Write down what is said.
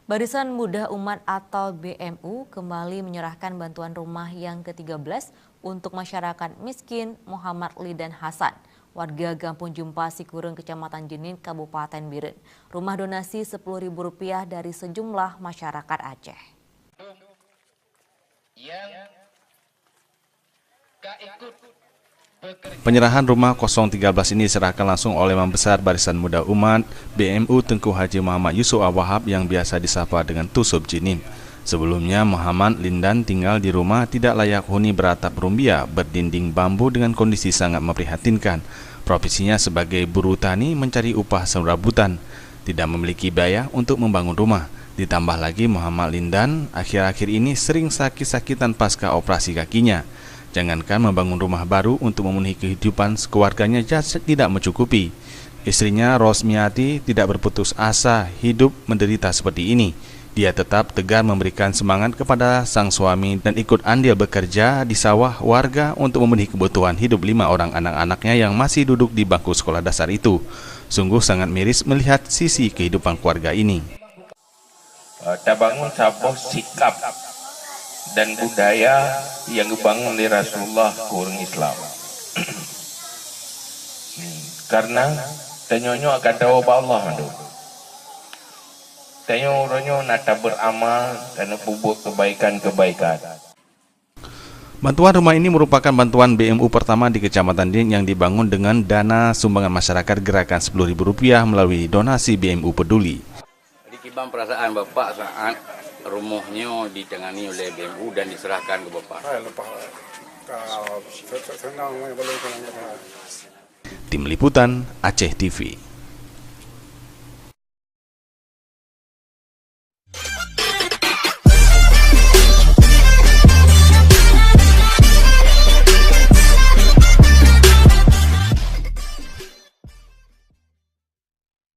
Barisan Muda Umat atau BMU kembali menyerahkan bantuan rumah yang ke-13 untuk masyarakat miskin Muhammad Lidan Hasan, warga Gampung Jumpa Sikureng, Kecamatan Jenin, Kabupaten Biren. Rumah donasi Rp10.000 dari sejumlah masyarakat Aceh. Penyerahan rumah 013 ini diserahkan langsung oleh Imam Besar Barisan Muda Umat BMU Tengku Haji Muhammad Yusuf Wahab yang biasa disapa dengan Tusub Jenin. Sebelumnya Muhammad Lindan tinggal di rumah tidak layak huni beratap rumbia berdinding bambu dengan kondisi sangat memprihatinkan. Profesinya sebagai buruh tani mencari upah serabutan, tidak memiliki biaya untuk membangun rumah. Ditambah lagi Muhammad Lindan akhir-akhir ini sering sakit-sakitan pasca operasi kakinya. Jangankan membangun rumah baru untuk memenuhi kehidupan keluarganya tidak mencukupi. Istrinya Rosmiati tidak berputus asa hidup menderita seperti ini. Dia tetap tegar memberikan semangat kepada sang suami dan ikut andil bekerja di sawah warga untuk memenuhi kebutuhan hidup 5 orang anak-anaknya yang masih duduk di bangku sekolah dasar itu. Sungguh sangat miris melihat sisi kehidupan keluarga ini. Kita bangun sabuh sikap dan budaya yang dibangun oleh Rasulullah ke orang Islam. Karena tanyonyo akan tahu Allah madu. Tanyo nata beramal dan berbuat kebaikan-kebaikan. Bantuan rumah ini merupakan bantuan BMU pertama di Kecamatan Jenin yang dibangun dengan dana sumbangan masyarakat gerakan Rp10.000 melalui donasi BMU Peduli. Jadi kibang perasaan Bapak saat rumahnya ditangani oleh BMU dan diserahkan ke Bapak. Tim Liputan Aceh TV.